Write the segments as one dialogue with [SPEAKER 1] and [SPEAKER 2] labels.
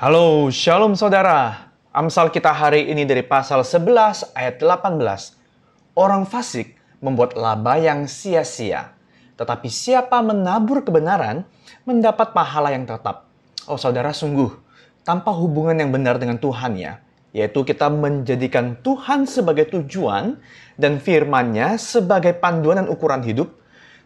[SPEAKER 1] Halo, Shalom saudara. Amsal kita hari ini dari pasal 11 ayat 18. Orang fasik membuat laba yang sia-sia, tetapi siapa menabur kebenaran mendapat pahala yang tetap. Oh saudara, sungguh tanpa hubungan yang benar dengan Tuhan ya, yaitu kita menjadikan Tuhan sebagai tujuan dan firman-Nya sebagai panduan dan ukuran hidup,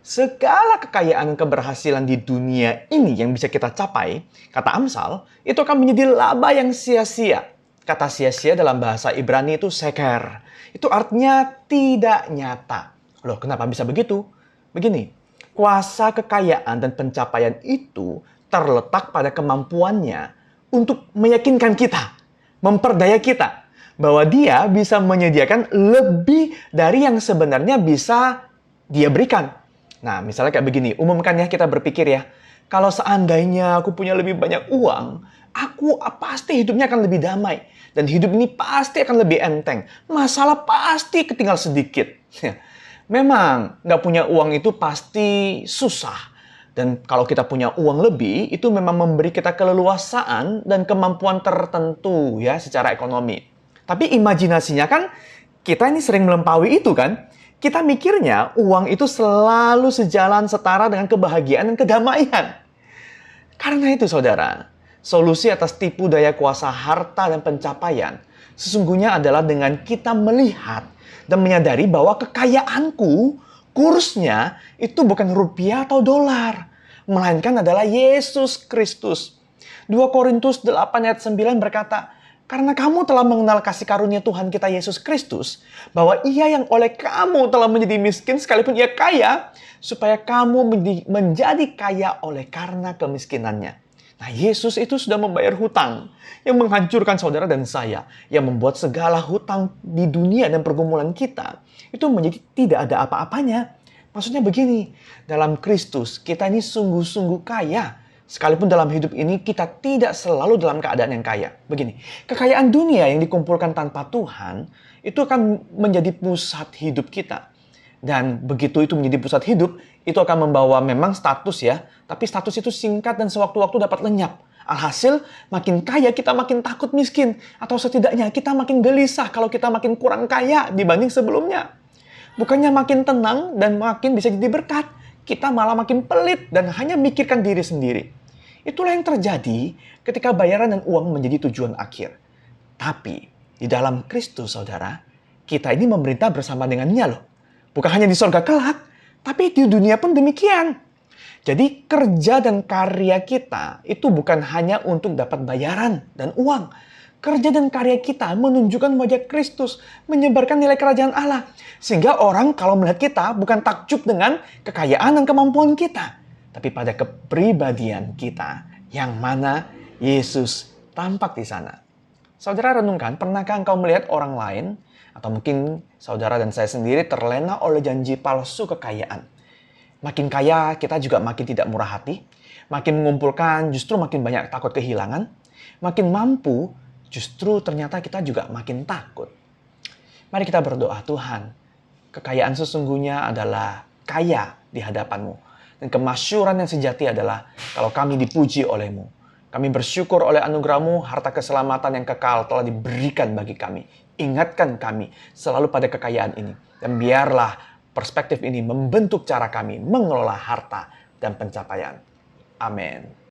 [SPEAKER 1] segala kekayaan keberhasilan di dunia ini yang bisa kita capai, kata Amsal, itu akan menjadi laba yang sia-sia. Kata sia-sia dalam bahasa Ibrani itu seker. Itu artinya tidak nyata. Loh, kenapa bisa begitu? Begini, kuasa kekayaan dan pencapaian itu terletak pada kemampuannya untuk meyakinkan kita, memperdaya kita, bahwa dia bisa menyediakan lebih dari yang sebenarnya bisa dia berikan. Nah, misalnya kayak begini, umumkan ya kita berpikir ya, kalau seandainya aku punya lebih banyak uang, aku pasti hidupnya akan lebih damai. Dan hidup ini pasti akan lebih enteng. Masalah pasti ketinggal sedikit. Memang, nggak punya uang itu pasti susah. Dan kalau kita punya uang lebih, itu memang memberi kita keleluasaan dan kemampuan tertentu ya secara ekonomi. Tapi imajinasinya kan, kita ini sering melampaui itu kan. Kita mikirnya uang itu selalu sejalan setara dengan kebahagiaan dan kedamaian. Karena itu saudara, solusi atas tipu daya kuasa harta dan pencapaian sesungguhnya adalah dengan kita melihat dan menyadari bahwa kekayaanku, kursnya itu bukan rupiah atau dolar, melainkan adalah Yesus Kristus. 2 Korintus 8 ayat 9 berkata, karena kamu telah mengenal kasih karunia Tuhan kita Yesus Kristus, bahwa ia yang oleh kamu telah menjadi miskin sekalipun ia kaya, supaya kamu menjadi kaya oleh karena kemiskinannya. Nah, Yesus itu sudah membayar hutang yang menghancurkan saudara dan saya, yang membuat segala hutang di dunia dan pergumulan kita itu menjadi tidak ada apa-apanya. Maksudnya begini, dalam Kristus kita ini sungguh-sungguh kaya. Sekalipun dalam hidup ini kita tidak selalu dalam keadaan yang kaya. Begini, kekayaan dunia yang dikumpulkan tanpa Tuhan itu akan menjadi pusat hidup kita. Dan begitu itu menjadi pusat hidup, itu akan membawa memang status ya. Tapi status itu singkat dan sewaktu-waktu dapat lenyap. Alhasil, makin kaya kita makin takut miskin. Atau setidaknya kita makin gelisah kalau kita makin kurang kaya dibanding sebelumnya. Bukannya makin tenang dan makin bisa jadi berkat, kita malah makin pelit dan hanya mikirkan diri sendiri. Itulah yang terjadi ketika bayaran dan uang menjadi tujuan akhir. Tapi di dalam Kristus, saudara, kita ini memerintah bersama dengannya loh. Bukan hanya di sorga kelak, tapi di dunia pun demikian. Jadi kerja dan karya kita itu bukan hanya untuk dapat bayaran dan uang. Kerja dan karya kita menunjukkan wajah Kristus, menyebarkan nilai kerajaan Allah. Sehingga orang kalau melihat kita bukan takjub dengan kekayaan dan kemampuan kita, tapi pada kepribadian kita yang mana Yesus tampak di sana. Saudara renungkan, pernahkah engkau melihat orang lain atau mungkin saudara dan saya sendiri terlena oleh janji palsu kekayaan? Makin kaya kita juga makin tidak murah hati, makin mengumpulkan justru makin banyak takut kehilangan, makin mampu justru ternyata kita juga makin takut. Mari kita berdoa, Tuhan, kekayaan sesungguhnya adalah kaya di hadapan-Mu. Dan kemasyuran yang sejati adalah kalau kami dipuji oleh-Mu. Kami bersyukur oleh anugerah-Mu, harta keselamatan yang kekal telah diberikan bagi kami. Ingatkan kami selalu pada kekayaan ini. Dan biarlah perspektif ini membentuk cara kami mengelola harta dan pencapaian. Amin.